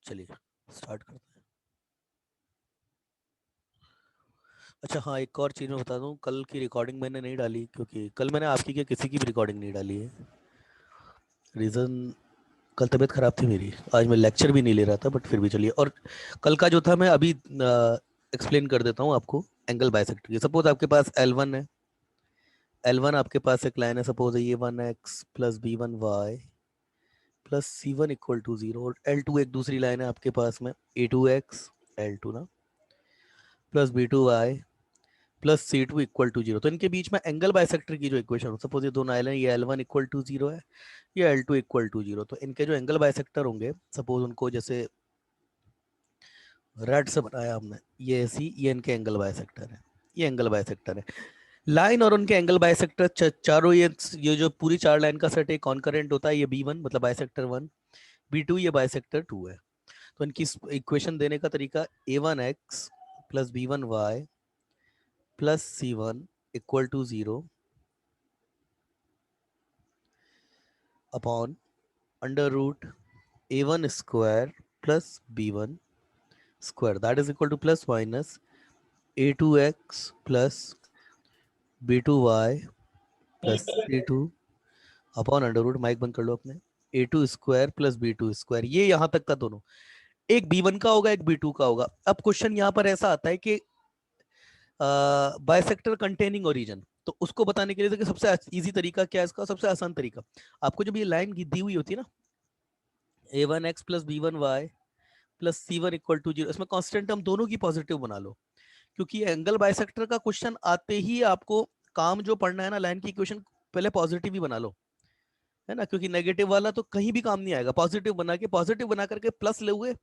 चलिए स्टार्ट करते हैं। अच्छा हाँ, एक और चीज़ मैं बता दूं, कल की रिकॉर्डिंग मैंने नहीं डाली क्योंकि कल मैंने आपकी क्या किसी की भी रिकॉर्डिंग नहीं डाली है। रीज़न, कल तबीयत ख़राब थी मेरी। आज मैं लेक्चर भी नहीं ले रहा था बट फिर भी चलिए। और कल का जो था मैं अभी एक्सप्लेन कर देता हूँ आपको। एंगल बाइसेक्टर की सपोज आपके पास L1 है। L1 आपके पास एक लाइन है, सपोज ये 1x plus B1y plus C1 equal to 0। और L2 एक दूसरी लाइन है आपके पास में, A2x L2 ना plus B2y plus C2 equal to 0। तो इनके बीच में एंगल बाइसेक्टर की जो इक्वेशन हो, सपोज ये दोनों आइलैंड, ये L1 इक्वल टू 0 है, ये L2 इक्वल टू 0। तो इनके जो एंगल बाइसेक्टर होंगे, सपोज उनको जैसे रेड से बनाया हमने, ये ऐसी, ये इनके एंगल बाइसेक्टर है, ये एंगल बाइसेक्टर है। लाइन और उनके एंगल बाइसेक्टर चारों, ये जो पूरी चार लाइन का सेट एक कॉन्करेंट होता है, ये B1 मतलब बाइसेक्टर 1, B2 ये बाइसेक्टर 2 है। तो इनकी इक्वेशन देने का तरीका A1x plus B1y plus C1 equal to 0 upon under root A1 square plus B1 square, that is equal to plus minus A2x plus B2y plus C2 upon under root, mic बंद कर लो अपने, A2 square plus B2 square. ये यहां तक का दोनों, एक B1 का होगा एक B2 का होगा। अब क्वेश्चन यहां पर ऐसा आता है कि बाइसेक्टर कंटेनिंग ओरिजिन, तो उसको बताने के लिए देखिए सबसे इजी तरीका क्या है इसका, सबसे आसान तरीका, आपको जब ये लाइन दी हुई होती है ना, A1x plus B1y plus C1 equal to 0, इसमें कांस्टेंट टर्म दोनों की पॉजिटिव बना लो। क्योंकि एंगल बाइसेक्टर का क्वेश्चन आते ही आपको काम जो पढ़ना है ना, लाइन की इक्वेशन पहले पॉजिटिव ही बना लो, है ना, क्योंकि नेगेटिव वाला तो कहीं भी काम नहीं आएगा। पॉजिटिव बना करके प्लस ले हुए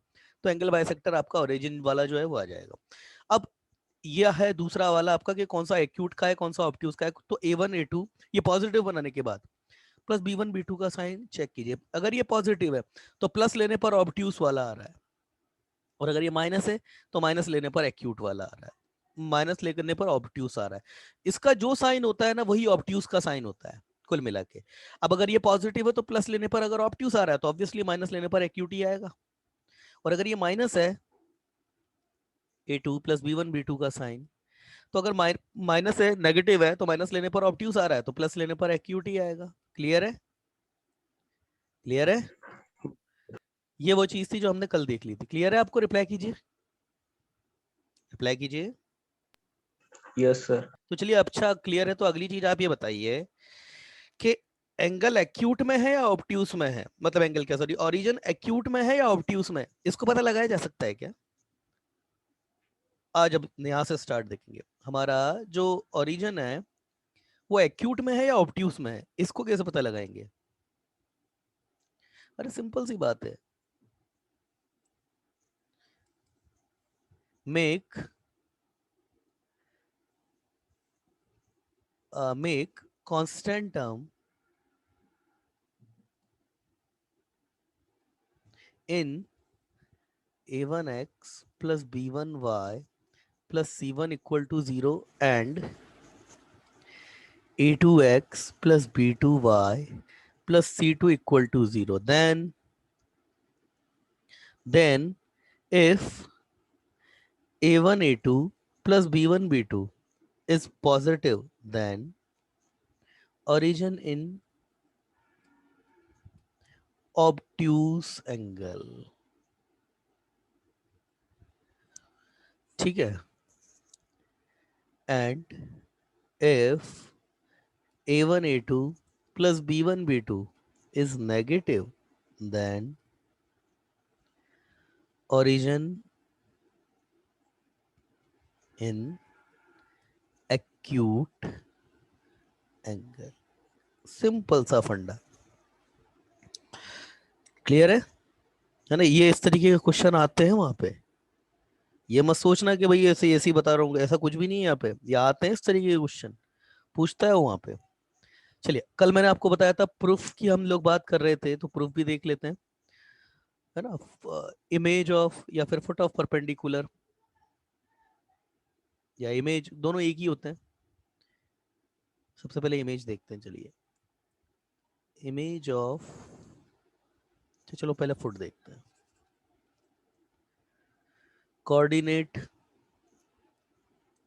तो एंगल बाइसेक्टर आपका ओरिजिन वाला जो है वो आ जाएगा। अब यह है दूसरा वाला आपका कि कौन सा एक्यूट का है कौन सा ऑब्ट्यूज का है। तो A1 A2 ये पॉजिटिव बनाने के बाद प्लस B1 B2 का साइन चेक कीजिए, अगर ये पॉजिटिव है तो प्लस लेने पर ऑब्ट्यूज वाला आ रहा है, और अगर ये माइनस है तो माइनस लेने पर एक्यूट वाला आ रहा है, माइनस लेने पर ऑब्ट्यूज आ रहा है। इसका जो साइन होता है ना वही ऑब्ट्यूज का साइन होता है कुल मिला के। अब अगर ये पॉजिटिव है तो प्लस लेने पर अगर ऑब्ट्यूज आ रहा है तो ऑब्वियसली माइनस लेने पर एक्यूट ही आएगा। और अगर ये माइनस है, A2 प्लस B1 B2 का साइन, तो अगर माइनस है, नेगेटिव है, तो माइनस लेने पर ऑब्ट्यूज आ रहा है तो प्लस लेने पर एक्यूट ही आएगा। क्लियर है? क्लियर है? ये वो चीज थी जो हमने कल देख ली थी। क्लियर है आपको? रिप्लाई कीजिए, रिप्लाई कीजिए। Yes sir. तो चलिए, अच्छा क्लियर है तो अगली चीज आप ये बताइए कि एंगल एक्यूट में है या ऑब्ट्यूस में है, मतलब एंगल क्या, सॉरी, ओरिजिन एक्यूट में है या ऑब्ट्यूस में, इसको पता लगाया जा सकता है क्या? आज अब यहां से स्टार्ट देखेंगे, हमारा जो ओरिजिन है वो एक्यूट में है या ऑब्ट्यूस में है, इसको कैसे पता लगाएंगे? अरे सिंपल सी बात है, make make constant term in A1x plus B1y plus C1 equal to 0 and A2x plus B2y plus C2 equal to 0. Then if A1 A2 plus B1 B2 is positive, then origin in obtuse angle. ठीक है? And if A1 A2 plus B1 B2 is negative, then origin in acute angle. Simple सा फंडा। Clear है ना? ये इस तरीके के क्वेश्चन आते हैं वहां पे। ये मत सोचना कि भाई ऐसे ऐसे ही बता रहा हूँ, ऐसा कुछ भी नहीं है यहाँ पे। ये आते हैं इस तरीके के क्वेश्चन, पूछता है वहां पे। चलिए, कल मैंने आपको बताया था प्रूफ की हम लोग बात कर रहे थे, तो प्रूफ भी देख लेते हैं, है ना। इमेज ऑफ या फिर फुट ऑफ परपेंडिकुलर या इमेज, दोनों एक ही होते हैं। सबसे पहले इमेज देखते हैं, चलिए। इमेज ऑफ, चलो पहले फुट देखते हैं। कोऑर्डिनेट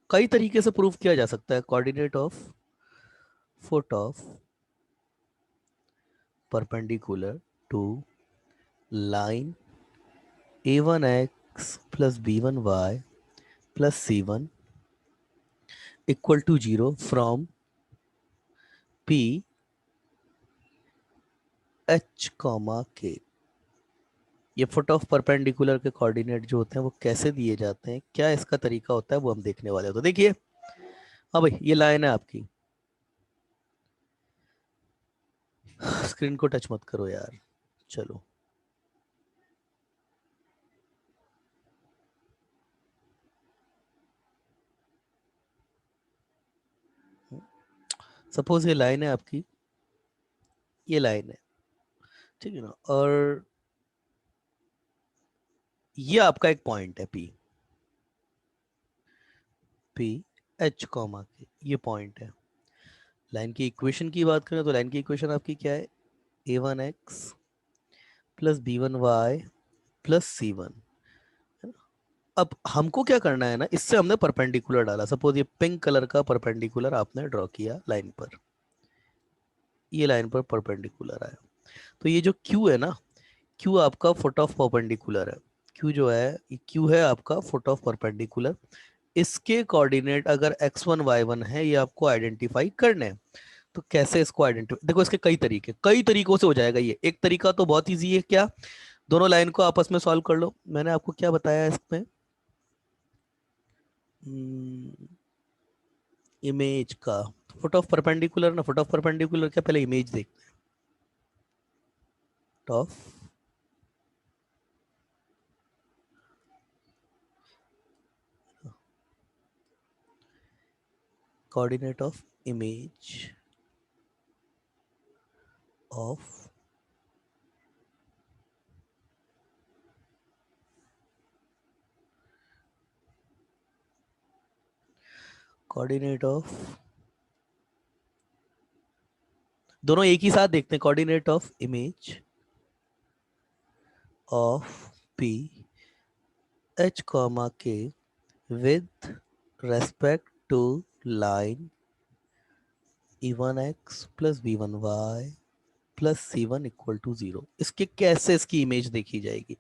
कई तरीके से प्रूव किया जा सकता है। Coordinate of foot of perpendicular to line a1x plus b1y plus c1 equal to 0 from p h comma k। ये फुट ऑफ परपेंडिकुलर के कोऑर्डिनेट जो होते हैं वो कैसे दिए जाते हैं, क्या इसका तरीका होता है, वो हम देखने वाले हैं। तो देखिए, हाँ भाई, ये लाइन है आपकी। स्क्रीन को टच मत करो यार। चलो, सपोज ये लाइन है आपकी, ये लाइन है, ठीक है ना, और ये आपका एक पॉइंट है पी, पी एच कॉमा के, ये पॉइंट है। लाइन की इक्वेशन की बात करें तो लाइन की इक्वेशन आपकी क्या है, a1x plus b1y plus c1, है ना। अब हमको क्या करना है ना, इससे हमने परपेंडिकुलर डाला। सपोज ये पिंक कलर का परपेंडिकुलर आपने ड्रॉ किया लाइन पर, ये लाइन पर परपेंडिकुलर आया, तो ये जो q है ना, q आपका फुट ऑफ परपेंडिकुलर है। q जो है, ये q है आपका फुट ऑफ परपेंडिकुलर। इसके कोऑर्डिनेट अगर x1 y1 है, ये आपको आइडेंटिफाई करने हैं। तो कैसे इसको आइडेंटिफाई, देखो इसके कई तरीके, कई तरीकों से हो जाएगा ये। एक तरीका तो बहुत इजी है, क्या, दोनों लाइन को आपस में सॉल्व कर लो। मैंने आपको क्या बताया इसमें, इमेज का, फुट ऑफ परपेंडिकुलर ना, फुट ऑफ परपेंडिकुलर क्या, पहले इमेज देखते हैं। Of coordinate of image of coordinate of, दोनों एक ही साथ देखते हैं। Coordinate of image of P H comma K with respect to line e1x plus b1y plus c1 equal to 0। इसके कैसे इसकी इमेज देखी जाएगी,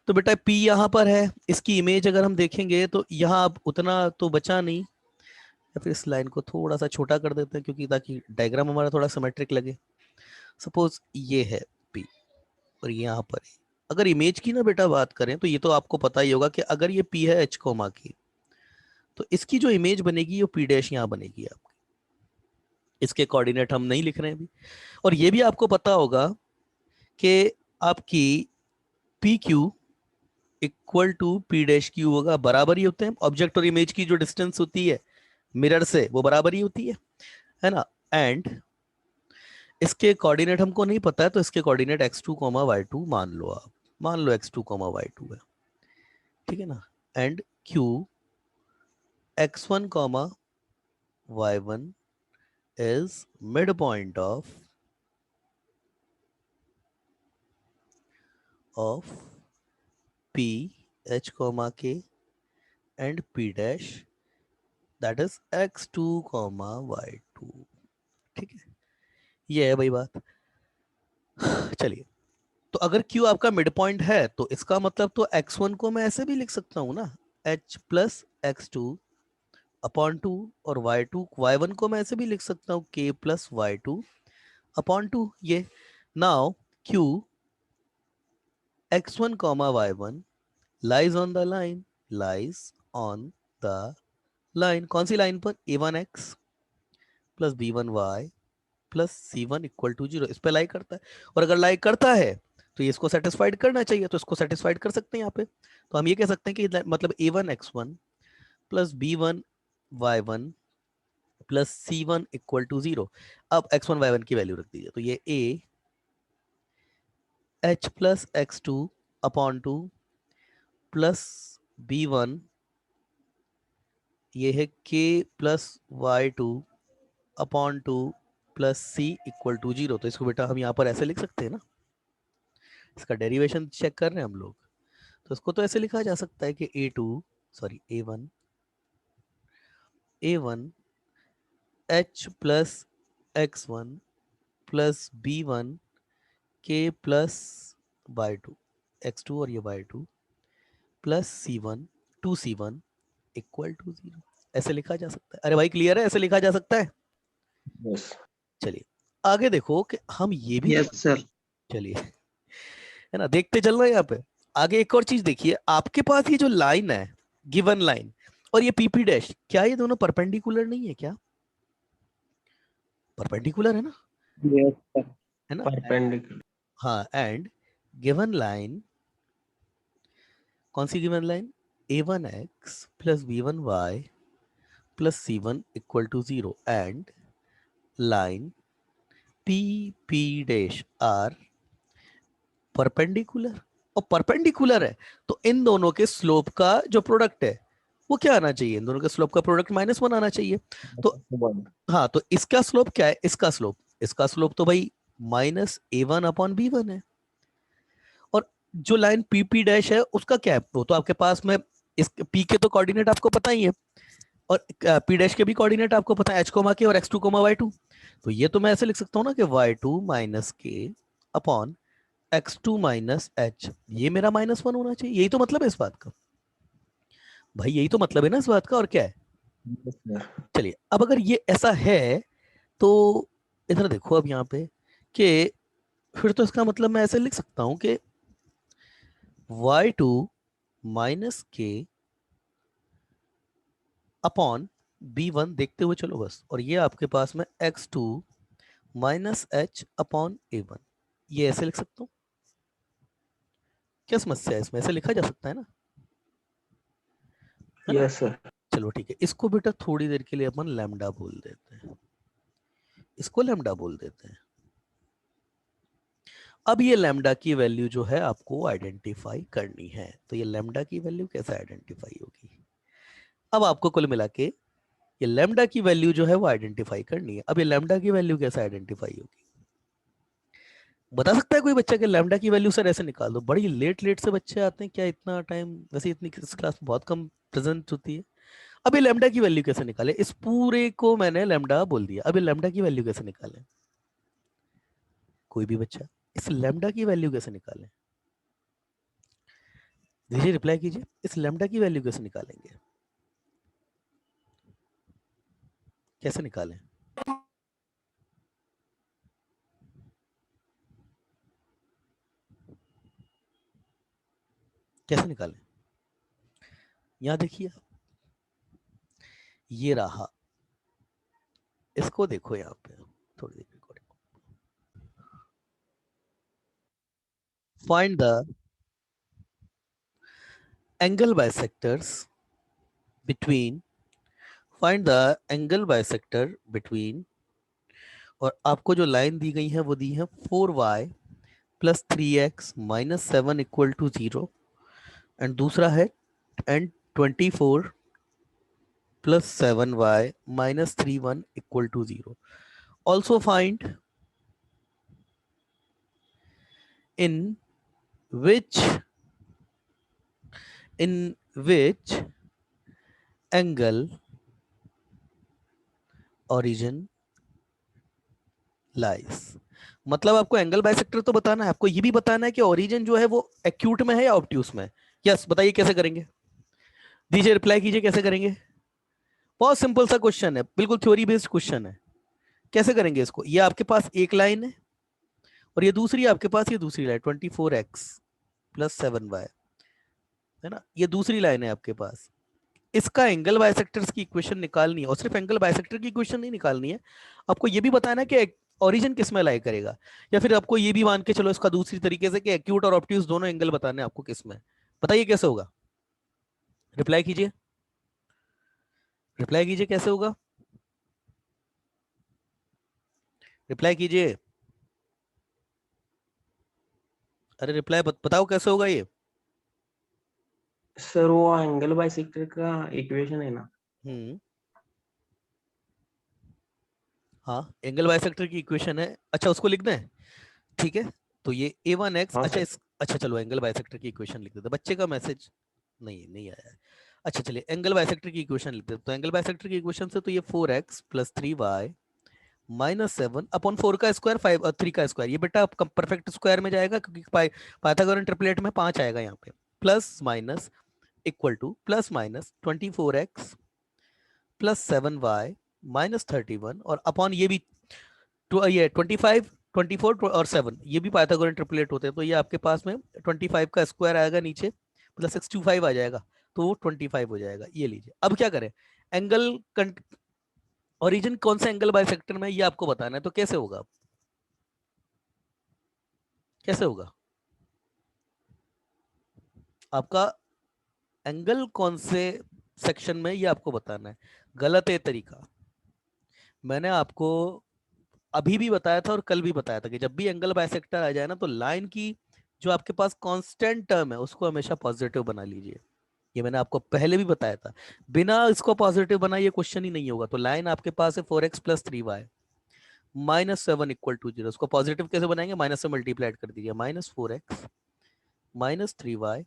तो बेटा p यहाँ पर है, इसकी इमेज अगर हम देखेंगे तो यहाँ अब उतना तो बचा नहीं, या फिर इस लाइन को थोड़ा सा छोटा कर देते हैं, क्योंकि ताकि डायग्राम हमारा थोड़ा सिमेट्रिक लगे। सपोज ये है p और ये यहाँ पर है। अगर इमेज की ना बेटा बात करें तो ये तो आपको पता ही होगा कि अगर ये p है h कोमा की, तो इसकी जो इमेज बनेगी वो p डैश यहाँ बनेगी आपकी। इसके कोऑर्डिनेट हम नहीं लिख रहे हैं अभी। और ये भी आपको पता होगा कि आपकी P Q equal to P dash Q होगा, बराबर ही होते हैं। ऑब्जेक्ट और इमेज की जो डिस्टेंस होती है मिरर से, वो बराबर ही होती है ना। एंड इसके कोऑर्डिनेट हमको नहीं पता है, तो इसके कोऑर्डिनेट x2 y2 मान लो आप, मान लो x2 y2 है, ठीक है ना। And q x1 y1 is midpoint of p h k and p dash, that is x2 y2, ठीक है। ये है भाई बात। चलिए, तो अगर q आपका मिड पॉइंट है तो इसका मतलब तो x1 को मैं ऐसे भी लिख सकता हूं ना, h प्लस x2 अपॉन 2, और y1 को मैं ऐसे भी लिख सकता हूं k प्लस y2 अपॉन 2। ये now q x1 y1 lies on the line, lies on the line, कौन सी लाइन पर, a1x plus b1y plus c1 equal to 0, इस पे लाई करता है। और अगर लाई करता है तो ये इसको सेटिस्फाइड करना चाहिए, तो इसको सेटिस्फाइड कर सकते हैं यहाँ पे। तो हम ये कह सकते हैं कि मतलब a1x1 plus b1y1 plus c1 equal to 0। अब x1 y1 की वैल्यू रख दीजिए, तो ये a h plus x2 upon 2 plus b1, ये है k plus y2 upon 2 plus c equal to 0। तो इसको बेटा हम यहाँ पर ऐसे लिख सकते हैं ना, इसका डेरिवेशन चेक कर रहे हैं हम लोग। तो इसको तो ऐसे लिखा जा सकता है कि A1 H plus X1 plus B1 K plus Y2 X2 और ये Y2 plus C1 2C1 equal to 0, ऐसे लिखा जा सकता है। अरे भाई क्लियर है, ऐसे लिखा जा सकता है। Yes. चलिए आगे देखो कि हम ये भी यस सर। चलिए, है ना, देखते चल रहे हैं यहाँ पे। आगे एक और चीज देखिए, आपके पास ये जो लाइन है, गिवन लाइन, और ये पीपी डैश, क्या ये दोनों परपेंडिकुलर नहीं है क्या? परपेंडिकुलर है ना, यस सर। है ना? Perpendicular. हाँ, एंड गिवन लाइन, कौन सी given line? a1x plus b1y plus c1 equal to 0 and line p dash are perpendicular. और परपेंडिकुलर है तो इन दोनों के स्लोप का जो प्रोडक्ट है वो क्या आना चाहिए? इन दोनों के स्लोप का प्रोडक्ट -1 आना चाहिए। तो One. हाँ, तो इसका स्लोप क्या है? इसका स्लोप तो भाई -a1/b1 है। और जो लाइन पी डैश है उसका क्या है? वो तो आपके पास में, इस पी के तो कोऑर्डिनेट आपको पता ही है, और पी डैश के भी कोऑर्डिनेट आपको पता है, एच कोमा के और x2 कोमा y2। तो ये तो मैं ऐसे लिख सकता हूँ ना कि y2 माइनस के अपॉन x2 माइनस h, ये मेरा -1 होना चाहिए। यही तो मतलब है इस बात का भाई, यही तो मतलब है ना इस बात का, और क्या है? Yes, sir. चलिए अब अगर ये ऐसा है तो इधर देखो अब यहाँ पे कि फिर तो इसका मतलब मैं ऐसे लिख सकता हूँ कि y2 माइनस के अपॉन b1, देखते हुए चलो बस, और ये आपके पास में x2 minus h upon a1, ये ऐसे लिख सकता हूँ। क्या समस्या है इसमें? ऐसे लिखा जा सकता है ना, है ना? Yes, sir. चलो ठीक है, इसको बेटा थोड़ी देर के लिए अपन लैम्डा बोल देते हैं, इसको लैम्डा बोल देते हैं। अब ये लैम्डा की वैल्यू जो है आपको आइडेंटिफाई करनी है, तो ये लैम्डा की वैल्यू कैसे आइडेंटिफाई होगी? अब आपको कुल मिला के ये लैम्डा की वैल्यू जो है वो आइडेंटिफाई करनी है। अब ये लैम्डा की वैल्यू कैसे आइडेंटिफाई होगी? बता सकता है कोई बच्चा कि लैम्डा की वैल्यू सर ऐसे निकाल दो? बड़ी लेट लेट से बच्चे आते हैं क्या, इतना टाइम वैसे इतनी इस क्लास में बहुत कम प्रेजेंट होती है। अब ये लैम्डा की वैल्यू कैसे निकाले? इस पूरे को मैंने लैम्डा बोल दिया, अब ये लैम्डा की वैल्यू कैसे निकाले? कोई भी बच्चा, इस लैम्डा की वैल्यू कैसे निकालें? दीजिए रिप्लाई कीजिए, इस लैम्डा की वैल्यू कैसे निकालेंगे? कैसे निकालें? कैसे निकालें? यहां देखिए, ये रहा, इसको देखो यहाँ पे, थोड़ी देर recording. Find the angle bisectors between, find the angle bisector between, और आपको जो लाइन दी गई है वो दी है 4y plus 3x minus 7 equal to 0, and दूसरा है and 24 plus 7y minus 31 equal to 0। Also find in which angle origin lies। मतलब आपको एंगल बाइसेक्टर तो बताना है, आपको ये भी बताना है कि ओरिजिन जो है वो एक्यूट में है या ऑब्ट्यूस में। यस, बताइए कैसे करेंगे? दीजिए रिप्लाई कीजिए, कैसे करेंगे? बहुत सिंपल सा क्वेश्चन है, बिल्कुल थ्योरी बेस्ड क्वेश्चन है। कैसे करेंगे इसको? ये आपके पास एक लाइन है और ये दूसरी आपके पास, ये दूसरी लाइन 24x प्लस 7y, है ना, ये दूसरी लाइन है आपके पास। इसका एंगल बाइसेक्टर्स की इक्वेशन निकालनी है, और सिर्फ एंगल बाइसेक्टर की इक्वेशन नहीं निकालनी है, आपको ये भी बताना है कि ओरिजिन किस में लाई करेगा, या फिर आपको ये भी मान के चलो इसका दूसरी तरीके से कि एक्यूट और ऑब्ट्यूस दोनों एंगल बताने हैं आपको किस में। बताइए कैसे होगा? रिप्लाई कीजिए, रिप्लाई कीजिए, कैसे होगा? रिप्लाई कीजिए, अरे रिप्लाई बताओ कैसे होगा ये? सर वो एंगल बाइसेक्टर का इक्वेशन है ना? हम्म, हाँ, एंगल बाइसेक्टर की इक्वेशन है। अच्छा, उसको लिखना है, ठीक है। तो ये a1x, हाँ अच्छा सर। अच्छा चलो एंगल बाइसेक्टर की इक्वेशन लिख देते, बच्चे का मैसेज नहीं आया है। अच्छा चलिए एंगल बाइसेक्टर की इक्वेशन लिख देते, तो एंगल बाइसेक्टर की इक्वेशन से तो ये 4x plus 3y minus 7 upon 4 का स्क्वायर 5 और 3 का स्क्वायर, ये बेटा परफेक्ट स्क्वायर में जाएगा क्योंकि पाइथागोरन ट्रिपलेट में 5 आएगा यहाँ पे, plus minus equal to plus minus 24x plus 7y minus 31 और अपॉन ये भी ये 25 24 और 7 ये भी पाइथागोरन ट्रिपलेट होते हैं, तो ये आपके पास में 25 का स्क्वायर आएगा नीचे प्लस 625 आ जाएगा, तो वो 25 हो जाएगा। ये लीजिए, अब क्या करें, एंगल ओरिजिन कौन सा एंगल बाइसेक्टर में ये आपको बताना है, तो कैसे होगा, कैसे होगा आपका एंगल कौन से सेक्शन में ये आपको बताना है। गलत है तरीका, मैंने आपको अभी भी बताया था और कल भी बताया था कि जब भी एंगल बाइसेक्टर आ जाए ना तो लाइन की जो आपके पास कांस्टेंट टर्म है उसको हमेशा पॉजिटिव बना लीजिए। ये मैंने आपको पहले भी बताया था, बिना इसको पॉजिटिव बनाए ये क्वेश्चन ही नहीं होगा। तो लाइन आपके पास है 4x plus 3y minus 7 equal to 0, उसको पॉजिटिव कैसे बनाएंगे, माइनस से मल्टीप्लाइड कर दीजिए, minus 4x minus 3y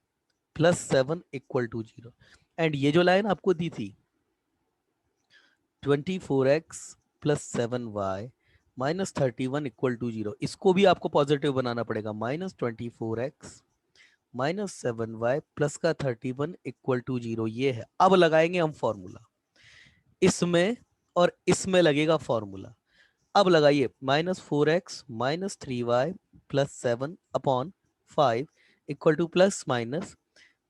plus 7 equal to 0। And ये जो लाइन आपको दी थी 24x plus 7y minus 31 equal to 0, इसको भी आपको पॉजिटिव बनाना पड़ेगा, minus 24x minus 7y plus का 31 इक्वल टू 0, ये है। अब लगाएंगे हम फॉर्मूला, इसमें और इसमें लगेगा फॉर्मूला। अब लगाइए, minus 4x minus 3y plus 7 upon 5 equal to plus minus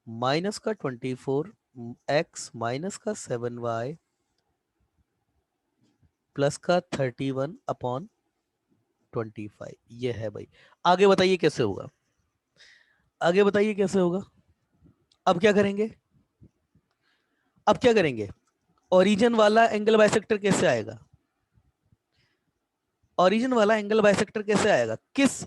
minus का 24x माइनस का 7y प्लस का 31 अपॉन 25, ये है भाई। आगे बताइए कैसे होगा, आगे बताइए कैसे होगा। अब क्या करेंगे, अब क्या करेंगे, ओरिजिन वाला एंगल बाइसेक्टर कैसे आएगा, ओरिजिन वाला एंगल बाइसेक्टर कैसे आएगा, किस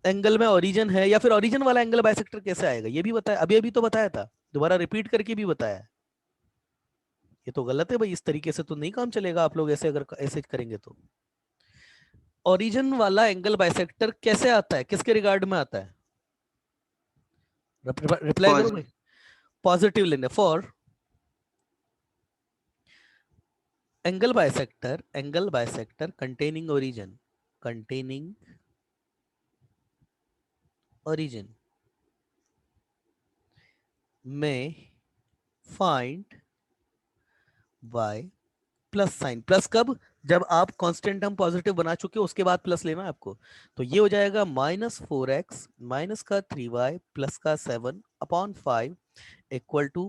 एंगल में ओरिजिन है, या फिर ओरिजिन वाला एंगल बाइसेक्टर कैसे आएगा ये भी बताया, अभी अभी तो बताया था, दोबारा रिपीट करके भी बताया। ये तो गलत है भाई, इस तरीके से तो नहीं काम चलेगा, आप लोग ऐसे अगर ऐसे करेंगे तो। ओरिजिन वाला एंगल बाइसेक्टर कैसे आता है, किसके रिगार्ड में आता है, रिप्लाई करो भाई। पॉजिटिव लेने for angle bisector containing origin, containing origin में find y plus sign, plus कब, जब आप कांस्टेंट टर्म पॉजिटिव बना चुके हो उसके बाद प्लस लेना है आपको। तो ये हो जाएगा माइनस 4x माइनस का 3y प्लस का 7 upon 5 equal to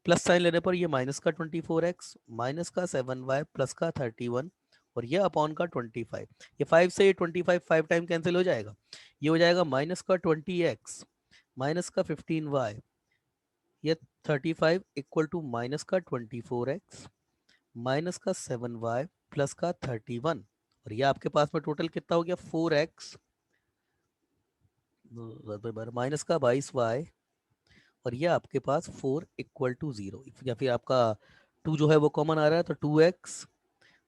plus sign लेने पर ये माइनस का 24x माइनस का 7y प्लस का 31 और ये अपॉन का 25, ये 5 से ये 25 5 टाइम कैंसिल हो जाएगा, ये हो जाएगा माइनस का 20x माइनस का 15y ये 35 इक्वल टू माइनस का 24x माइनस का 7y प्लस का 31 और ये आपके पास में टोटल कितना हो गया 4x माइनस का 22y और ये आपके पास 4 इक्वल टू 0, या फिर आपका 2 जो है वो कॉमन आ रहा है तो 2x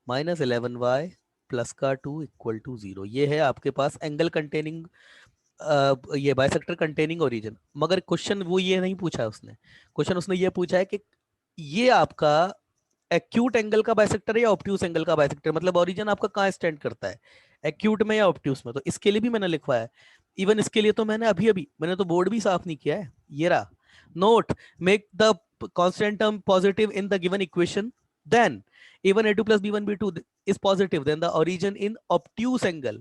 माइनस 11y प्लस का 2 इक्वल टू 0, ये है आपके पास एंगल कंटेनिंग ये बाइसेक्टर कंटेनिंग ओरिजिन। मगर क्वेश्चन वो ये नहीं पूछा है उसने, क्वेश्चन उसने ये पूछा है कि ये आपका एक्यूट एंगल का बाइसेक्टर है या ऑब्ट्यूस एंगल का बाइसेक्टर, मतलब ओरिजिन आपका कहाँ स्टैंड करता है, एक्यूट में या ऑब्ट्यूस में। तो इसके लिए भी मैंने लिखवाया है, इवन इसके लिए तो मैंने अभी अभी मैंने तो बोर्ड भी साफ नहीं किया है, ये रहा note, make the constant term positive in the given equation, then a1 a2 plus b1 b2 is positive, then the origin in obtuse angle,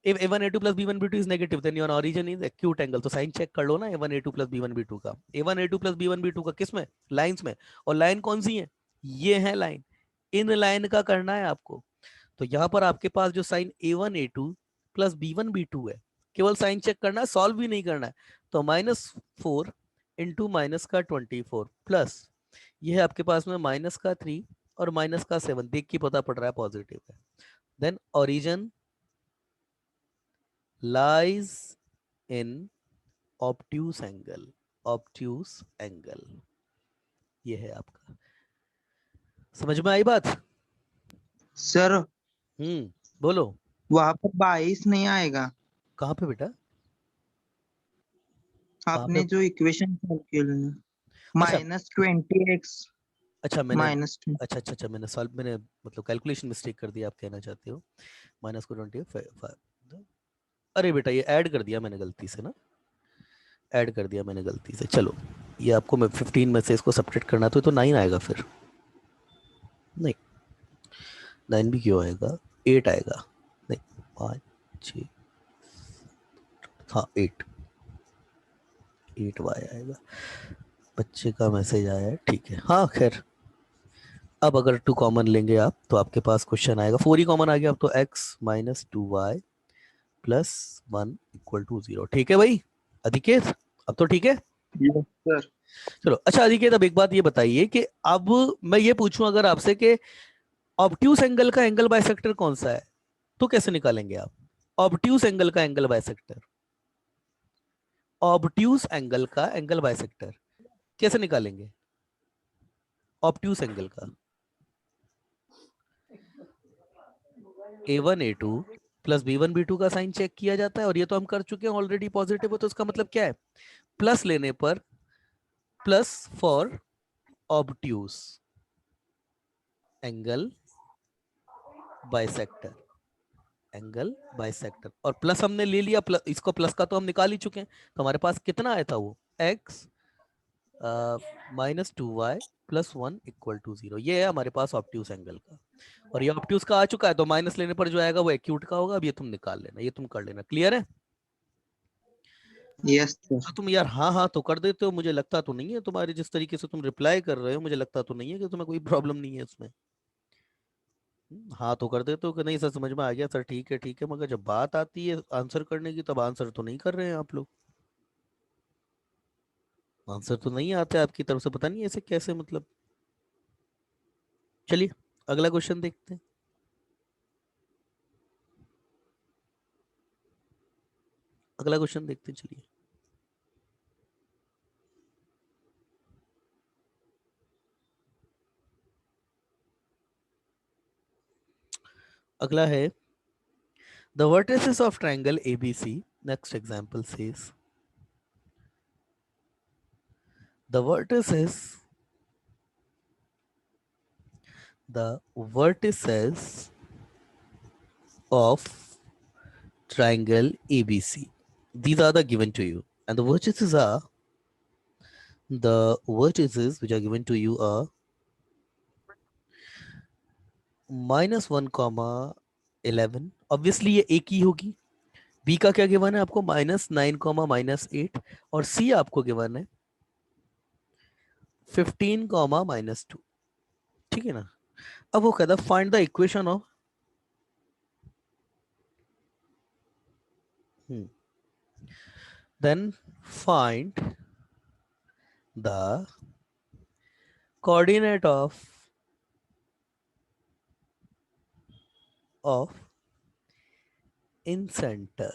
if a1 a2 plus b1 b2 is negative then your origin is acute angle। तो sign check कर लो ना a1 a2 plus b1 b2 का, a1 a2 plus b1 b2 का किस में, lines में, और line कौन सी है, ये है लाइन, इन लाइन का करना है आपको। तो यहाँ पर आपके पास जो sign a1 a2 plus b1 b2 है, केवल साइन चेक करना है, सॉल्व भी नहीं करना है। तो -4 इंटू माइनस का 24 प्लस ये है आपके पास में माइनस का 3 और माइनस का 7, देख के पता पड़ रहा है पॉजिटिव है। Then origin lies in obtuse angle, obtuse angle, ये है आपका, समझ में आई बात। सर बोलो। वहां पर 22 नहीं आएगा। कहाँ पे बेटा, आपने जो इक्वेशन सॉल्व किया अच्छा -20x अच्छा मैंने -2 अच्छा मैंने मतलब कैलकुलेशन मिस्टेक कर दिया, आप कहना चाहते हो माइनस को 25। अरे बेटा ये ऐड कर दिया मैंने गलती से ना, ऐड कर दिया मैंने गलती से। चलो ये आपको मैं 15 में से इसको सब्ट्रैक्ट करना तो 9 आएगा, फिर नहीं 9 भी क्यों आएगा, 8 आएगा, नहीं 5 6, हाँ 8 वाई आएगा। बच्चे का मैसेज आया है, ठीक है। हाँ खैर अब अगर 2 कॉमन लेंगे आप तो आपके पास क्वेश्चन आएगा, 4 ही कॉमन आ गया अब तो, x minus 2y plus 1 equal to 0। ठीक है भाई अधिकेश, अब तो ठीक है। Yes sir. चलो अच्छा अधिकेश, अब एक बात ये बताइए कि अब मैं ये पूछूं अगर आपसे कि ऑब्ट्यूस एंगल का एंगल बाइसेक्टर कौन सा है, तो कैसे निकालेंगे आप ऑब्ट्यूस एंगल का एंगल बाइसेक्टर? ऑब्ट्यूस एंगल का एंगल बाइसेक्टर कैसे निकालेंगे? ऑब्ट्यूस एंगल का a1 a2 plus b1 b2 का साइन चेक किया जाता है, और ये तो हम कर चुके हैं ऑलरेडी, पॉजिटिव हो तो इसका मतलब क्या है, प्लस लेने पर plus for obtuse angle bisector, angle bisector, और प्लस हमने ले लिया, प्लस इसको प्लस का तो हम निकाल ही चुके हैं, तो हमारे पास कितना आया था वो x minus 2y plus 1 equal to 0। ये है हमारे पास ऑब्ट्यूस एंगल का, और ये ऑब्ट्यूस का आ चुका है तो माइनस लेने पर जो आएगा वो एक्यूट का होगा। अब ये तुम निकाल लेना, ये तुम कर लेना, क्लियर है? Yes sir. तो तुम यार हाँ हाँ तो कर देते हो, मुझे लगता तो नहीं है, तुम्हारे जिस तरीके से तुम रिप्लाई कर रहे हो मुझे लगता तो नहीं है कि तुम्हें कोई प्रॉब्लम नहीं है इसमें। हाँ तो कर देते हो कि नहीं सर समझ में आ गया सर, ठीक है, मगर जब बात आती है आंसर करने की तब आंसर तो नहीं कर रहे हैं आप लोग, आंसर तो नहीं आते आपकी तरफ से, पता नहीं ऐसे कैसे मतलब। चलिए अगला क्वेश्चन देखते हैं। अगला क्वेश्चन देखते हैं, चलिए। अगला है the vertices of triangle ABC. Next example says the vertices of triangle ABC. These are the given to you, and the vertices which are given to you are -1, 11। Obviously ये एक ही होगी। बी का क्या गिवन है आपको, -9, -8, और सी आपको given है 15, -2। ठीक है ना? अब वो कहता है find the equation of then find the coordinate of in center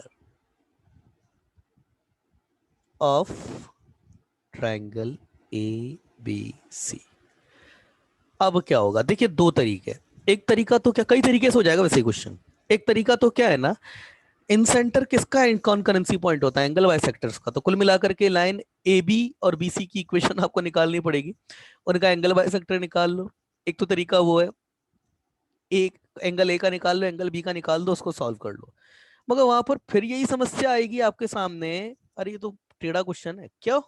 of triangle ABC। अब क्या होगा, देखिए दो तरीके, एक तरीका तो क्या, कई तरीके से हो जाएगा वैसे क्वेश्चन। एक तरीका तो क्या है ना, इन सेंटर किसका कॉन्करेंसी पॉइंट होता है, एंगल बाइसेक्टर्स का। तो कुल मिलाकर के लाइन ए बी और बी सी की इक्वेशन आपको निकालनी पड़ेगी, उनका एंगल बाइसेक्टर निकाल लो। एक तो तरीका वो है, एक एंगल ए का निकाल लो, एंगल बी का निकाल दो, उसको सॉल्व कर लो। मगर वहां पर फिर यही समस्या आएगी आपके सामने, अरे ये तो टेढ़ा क्वेश्चन है। क्यों?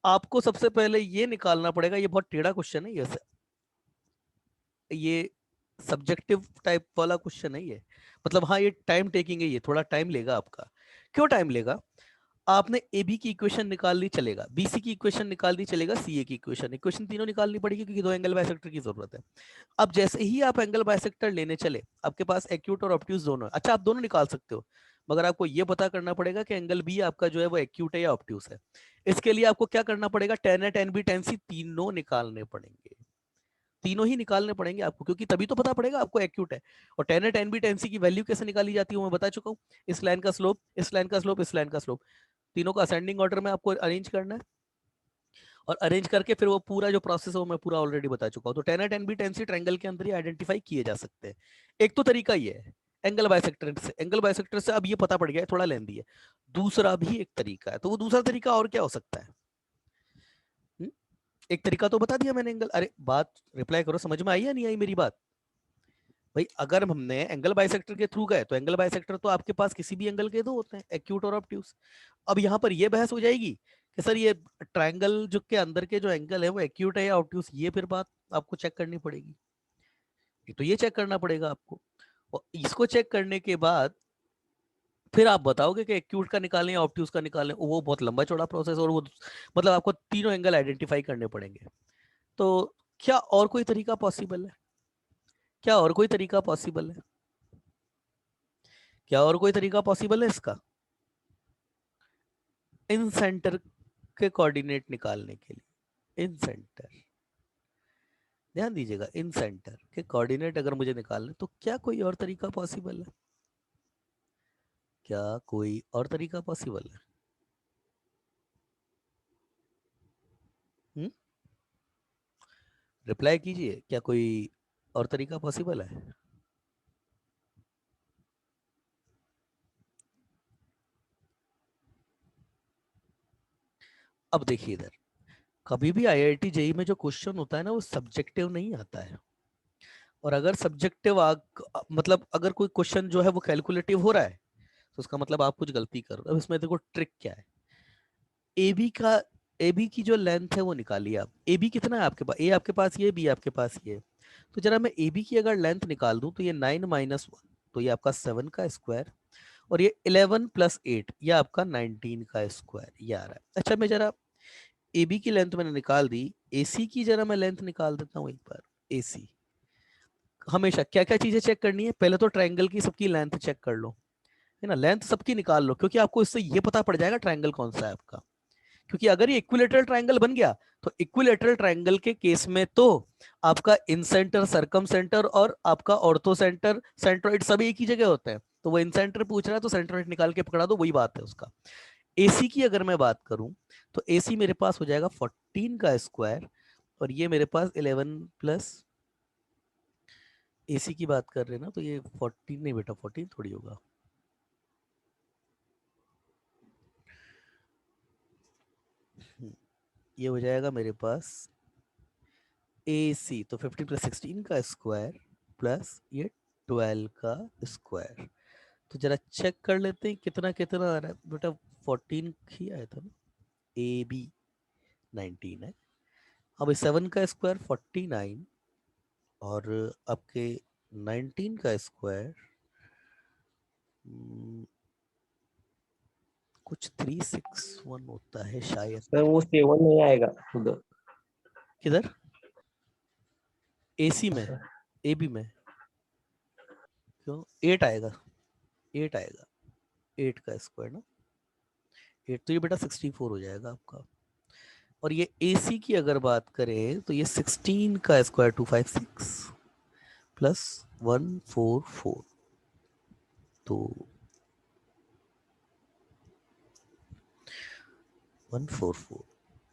आपको सबसे पहले ये निकालना पड़ेगा, ये बहुत टेढ़ा क्वेश्चन है, ये सब्जेक्टिव टाइप वाला क्वेश्चन है ये, मतलब हाँ ये टाइम टेकिंग है, ये थोड़ा टाइम लेगा आपका। क्यों टाइम लेगा? आपने ए बी की इक्वेशन निकाल ली चलेगा, बी सी की इक्वेशन निकाल दी चलेगा, सी ए की इक्वेशन तीनों निकालनी पड़ेगी क्योंकि दो एंगल बाइसेक्टर की जरूरत है। अब जैसे ही आप एंगल बाइसेक्टर लेने चले, आपके पास एक्यूट और ऑब्ट्यूस दोनों है। अच्छा आप दोनों निकाल सकते हो, मगर आपको ये पता करना पड़ेगा कि एंगल बी आपका जो है वो एक्यूट है या ऑब्ट्यूस है। इसके लिए आपको क्या करना पड़ेगा, tan A tan B tan C तीनों निकालने पड़ेंगे, तीनों ही निकालने पड़ेंगे आपको, क्योंकि तभी तो पता पड़ेगा आपको एक्यूट है। और tan A tan B tan C की वैल्यू कैसे निकाली जाती है मैं बता चुका हूँ, इस लाइन का स्लोप, इस लाइन का स्लोप, इस लाइन का स्लोप, तीनों को असेंडिंग ऑर्डर में आपको अरेंज करना है, और अरेंज करके फिर वो पूरा जो प्रोसेस है वो मैं पूरा ऑलरेडी बता चुका हूँ। तो tan A tan B tan C triangle के अंदर ही आइडेंटिफाई किए जा सकते हैं। एक तो तरीका ये है एंगल बाइसेक्टर से, एंगल बाइसेक्टर से अब ये पता पड़ गया है, थोड़ा लेंदी है। दूसरा भी एक तरीका है। तो वो दूसरा तरीका और क्या हो सकता है? एक तरीका तो बता दिया मैंने एंगल, अरे बात रिप्लाई करो, समझ में आई या नहीं आई मेरी बात? भाई अगर हमने एंगल बाइसेक्टर के थ्रू गए तो एंगल बाइसेक्टर तो आपके पास किसी भी एंगल के दो होते हैं, एक्यूट और ऑब्ट्यूस। अब यहाँ पर ये बहस हो जाएगी कि सर ये ट्रायंगल जो के अंदर के जो एंगल है वो एक्यूट है या ऑब्ट्यूस, ये फिर बात आपको चेक करनी पड़ेगी। तो ये चेक करना पड़ेगा आपको, और इसको चेक करने के बाद फिर आप बताओगे कि एक्यूट का निकालें या ऑब्ट्यूस का निकालें। वो बहुत लंबा चौड़ा प्रोसेस, और वो मतलब आपको तीनों एंगल आइडेंटिफाई करने पड़ेंगे। तो क्या और कोई तरीका पॉसिबल है? क्या और कोई तरीका पॉसिबल है? क्या और कोई तरीका पॉसिबल है इसका? इन सेंटर के कोऑर्डिनेट निकालने के लिए, इन सेंटर, ध्यान दीजिएगा, इन सेंटर के कोऑर्डिनेट अगर मुझे निकालने, तो क्या कोई और तरीका पॉसिबल है? क्या कोई और तरीका पॉसिबल है? रिप्लाई कीजिए, क्या कोई और तरीका पॉसिबल है? अब देखिए इधर, कभी भी आईआईटी जेई में जो क्वेश्चन होता है ना, वो सब्जेक्टिव नहीं आता है। और अगर सब्जेक्टिव मतलब अगर कोई क्वेश्चन जो है वो कैलकुलेटिव हो रहा है, तो उसका मतलब आप कुछ गलती कर रहे हो। अब इसमें देखो ट्रिक क्या है, AB का, AB की जो लेंथ है वो निकालिए आप। AB कितना है आपके पास? A आपके पास ये, B आपके पास ये। तो जरा मैं AB की अगर लेंथ निकाल दूं तो ये 9 माइनस 1, तो ये आपका 7 का स्क्वायर, और ये 11 प्लस 8, ये आपका 19 का स्क्वायर, ये आ रहा है। अच्छा मैं जरा AB की लेंथ मैंने निकाल दी, AC की जरा मैं लेंथ निकाल देता हूँ एक बार। AC हमेशा क्या क्या चीजें चेक करनी है? पहले तो ट्रायंगल की सबकी लेंथ चेक कर लो, है ना, लेंथ सबकी निकाल लो, क्योंकि आपको इससे ये पता पड़ जाएगा ट्रायंगल कौन सा है आपका। क्योंकि अगर ये इक्विलेटरल ट्रायंगल बन गया, तो इक्विलेटरल ट्रायंगल के केस में तो आपका इन सेंटर, सरकम सेंटर और आपका ऑर्थो सेंटर, सेंट्रोइड सभी एक ही जगह होते हैं। तो वो इन सेंटर पूछ रहा है तो सेंट्रोइड निकाल के पकड़ा दो, वही बात है उसका। एसी की अगर मैं बात करूं, तो एसी मेरे पास हो जाएगा 14 का स्क्वायर, और ये मेरे पास 11 प्लस, एसी की बात कर रहे हैं ना, तो ये 14 नहीं बेटा, 14 थोड़ी होगा, ये हो जाएगा मेरे पास AC, तो 15 प्लस 16 का स्क्वायर प्लस ये 12 का स्क्वायर। तो जरा चेक कर लेते हैं कितना कितना आ रहा है बेटा। 14 ही आया था ना, AB 19 है। अब 7 का स्क्वायर 49, और आपके 19 का स्क्वायर कुछ 361 होता है शायद। सर वो 7 नहीं आएगा उधर। किधर? AC में? AB में क्यों 8 आएगा? 8 आएगा, 8 का स्क्वायर ना, 8 तो ये बेटा 64 हो जाएगा आपका। और ये AC की अगर बात करें तो ये 16 का स्क्वायर 256 प्लस 144, तो 144,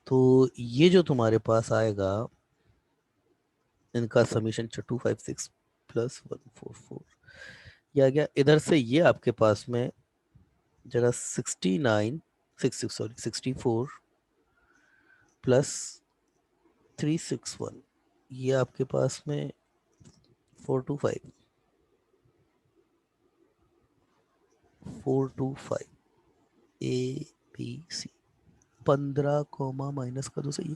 तो ये जो तुम्हारे पास आएगा इनका समीशन 256 प्लस 144, ये आ गया। इधर से ये आपके पास में जरा 69 66 सॉरी 64 प्लस 361, ये आपके पास में 425 A B C, 15 comma minus का 2 सही है।